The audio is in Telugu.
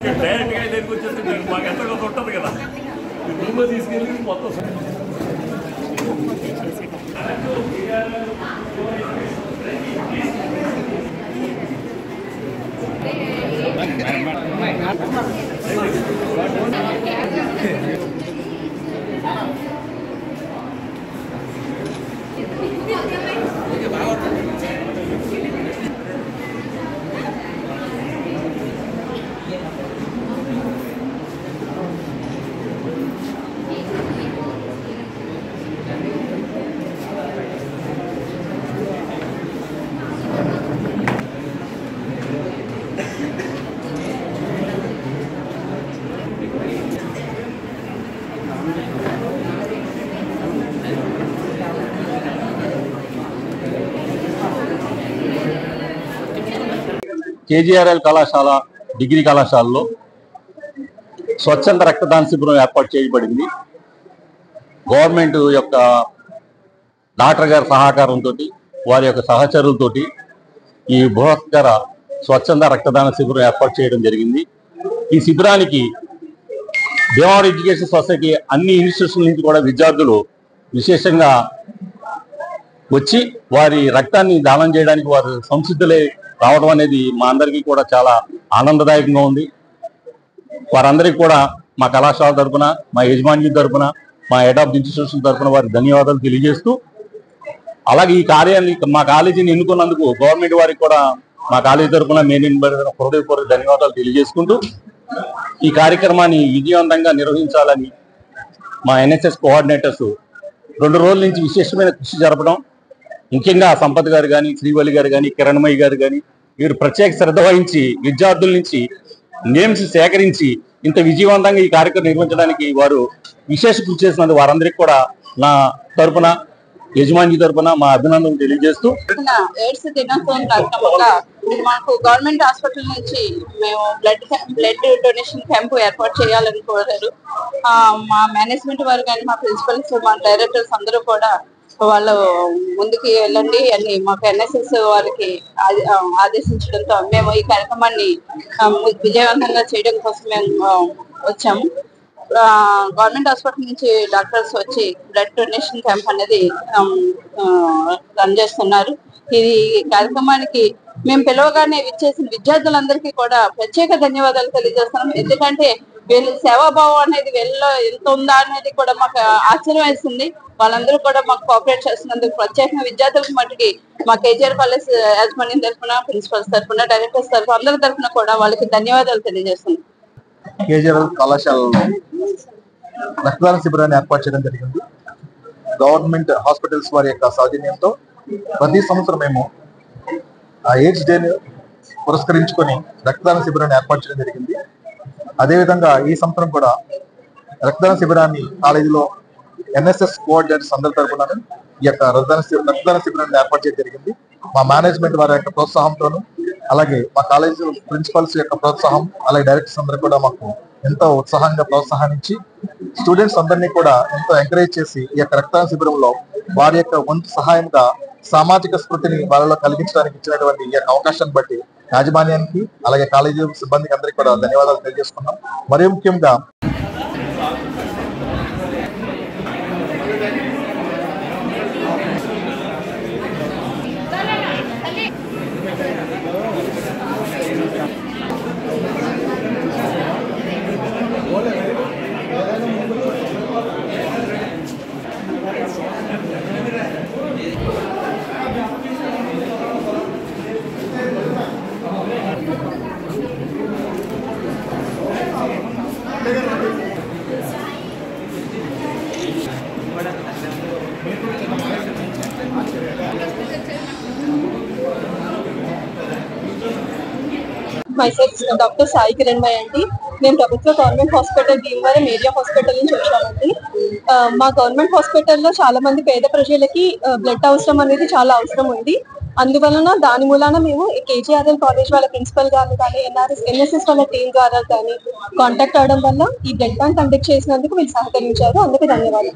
డైరెక్ట్గా దగ్గరికి వచ్చేసి మాకు ఎంత కొంత ఉంటుంది కదా రూమ్లో తీసుకెళ్ళి మొత్తం కేజీఆర్ఎల్ కళాశాల డిగ్రీ కళాశాలలో స్వచ్ఛంద రక్తదాన శిబిరం ఏర్పాటు చేయబడింది. గవర్నమెంట్ యొక్క డాక్టర్ గారి సహకారంతో, వారి యొక్క సహచరులతో ఈ బృహత్కర స్వచ్ఛంద రక్తదాన శిబిరం ఏర్పాటు చేయడం జరిగింది. ఈ శిబిరానికి భీమవరం ఎడ్యుకేషన్ సొసైటీ అన్ని ఇన్స్టిట్యూషన్ల నుంచి కూడా విద్యార్థులు విశేషంగా వచ్చి వారి రక్తాన్ని దానం చేయడానికి వారు సంసిద్ధులై రావడం అనేది మా అందరికీ కూడా చాలా ఆనందదాయకంగా ఉంది. వారందరికీ కూడా మా కళాశాల తరఫున, మా యజమాని తరఫున, మా హెడ్ ఆఫ్ ఇన్స్టిట్యూషన్ తరఫున వారి ధన్యవాదాలు తెలియజేస్తూ, అలాగే ఈ కార్యాన్ని మా కాలేజీని ఎన్నుకున్నందుకు గవర్నమెంట్ వారికి కూడా మా కాలేజీ తరఫున హృదయపూర్వక ధన్యవాదాలు తెలియజేసుకుంటూ, ఈ కార్యక్రమాన్ని విజయవంతంగా నిర్వహించాలని మా ఎన్ఎస్ఎస్ కోఆర్డినేటర్స్ 2 రోజుల నుంచి విశేషమైన కృషి జరపడం, ముఖ్యంగా సంపత్ గారు కానీ, శ్రీవల్లి గారు కానీ, కిరణ్మయ్య గారు కానీ వీరు ప్రత్యేక శ్రద్ధ వహించి విద్యార్థుల నుంచి నేమ్స్ సేకరించి ఇంత విజయవంతంగా ఈ కార్యక్రమం నిర్వహించడానికి వారు విశేష కృషి చేసినందుకు వారందరికీ కూడా నా తరపున, యజమాని తరపున మా అభినందనలు తెలియజేస్తూ, ఎయిడ్స్ దినోత్సవం కార్యక్రమంగా మాకు గవర్నమెంట్ హాస్పిటల్ నుంచి మేము బ్లడ్ డొనేషన్ క్యాంపు ఏర్పాటు చేయాలని కోరారు. మా మేనేజ్మెంట్ వారు కానీ, మా ప్రిన్సిపల్స్, మా డైరెక్టర్స్ అందరూ కూడా వాళ్ళు ముందుకి వెళ్ళండి అని మాకు ఎన్ఎస్ఎస్ వారికి ఆదేశించడంతో మేము ఈ కార్యక్రమాన్ని విజయవంతంగా చేయడం కోసం మేము వచ్చాము. గవర్నమెంట్ హాస్పిటల్ నుంచి డాక్టర్స్ వచ్చి బ్లడ్ డొనేషన్ క్యాంప్ అనేది రన్ చేస్తున్నారు. ఇది కార్యక్రమానికి మేము పిలవగానే విచ్చేసిన విద్యార్థులందరికీ కూడా ప్రత్యేక ధన్యవాదాలు తెలియజేస్తున్నాం. ఎందుకంటే వీళ్ళ సేవాభావం అనేది వీళ్ళలో ఎంత ఉందా అనేది కూడా మాకు ఆశ్చర్యం వేస్తుంది. వాళ్ళందరూ కూడా మాకు కోఆపరేట్ చేస్తున్నందుకు ప్రత్యేకంగా విద్యార్థులకు మటుకి మా కేజీఆర్ కాలేజ్ యాజమాన్యం తరఫున, ప్రిన్సిపల్స్ తరఫున, డైరెక్టర్స్ తరఫున, అందరి తరఫున కూడా వాళ్ళకి ధన్యవాదాలు తెలియజేస్తున్నాం. కేజీఆర్ కళాశాలలో రక్తదాన శిబిరాన్ని ఏర్పాటు చేయడం జరిగింది. గవర్నమెంట్ హాస్పిటల్స్ వారి యొక్క సౌజన్యంతో ప్రతి సంవత్సరం మేము ఎయిడ్స్ డేని పురస్కరించుకొని రక్తదాన శిబిరాన్ని ఏర్పాటు చేయడం జరిగింది. అదేవిధంగా ఈ సంవత్సరం కూడా రక్తదాన శిబిరాన్ని కాలేజీలో ఎన్ఎస్ఎస్ కోఆర్డినేటర్స్ అందరి తరఫున ఈ యొక్క రక్తదాన శిబిరాన్ని ఏర్పాటు చేయడం జరిగింది. మా మేనేజ్మెంట్ వారి యొక్క ప్రోత్సాహంతోనూ, అలాగే మా కాలేజీ ప్రిన్సిపల్స్ యొక్క ప్రోత్సాహం, అలాగే డైరెక్టర్స్ అందరూ కూడా మాకు ఎంతో ఉత్సాహంగా ప్రోత్సాహాన్నిచ్చి స్టూడెంట్స్ అందరినీ కూడా ఎంతో ఎంకరేజ్ చేసి ఈ యొక్క రక్తదాన శిబిరంలో వారి యొక్క వంతు సహాయంగా సామాజిక స్ఫూర్తిని వాళ్ళలో కలిగించడానికి ఇచ్చినటువంటి ఈ యొక్క అవకాశాన్ని బట్టి యాజమాన్యానికి, అలాగే కాలేజీ సిబ్బందికి అందరికీ కూడా ధన్యవాదాలు తెలియజేసుకున్నాం. మరీ ముఖ్యంగా డాక్టర్ సాయి కిరణ్మయ్య అండి. మేము ప్రభుత్వ government hospital Bhimavaram area hospital నుంచి వచ్చామండి. మా గవర్నమెంట్ హాస్పిటల్లో చాలా మంది పేద ప్రజలకి బ్లడ్ అవసరం అనేది చాలా అవసరం ఉంది. అందువలన దాని మూలాన మేము కేజీఆర్ఎల్ కాలేజ్ వాళ్ళ ప్రిన్సిపల్ గారు కానీ, ఎన్ఎస్ఎస్ వాళ్ళ టీం ద్వారా కానీ కాంటాక్ట్ అవడం వల్ల ఈ బ్లడ్ బ్యాంక్ కండక్ట్ చేసినందుకు వీళ్ళు సహకరించారు. అందుకు ధన్యవాదాలు.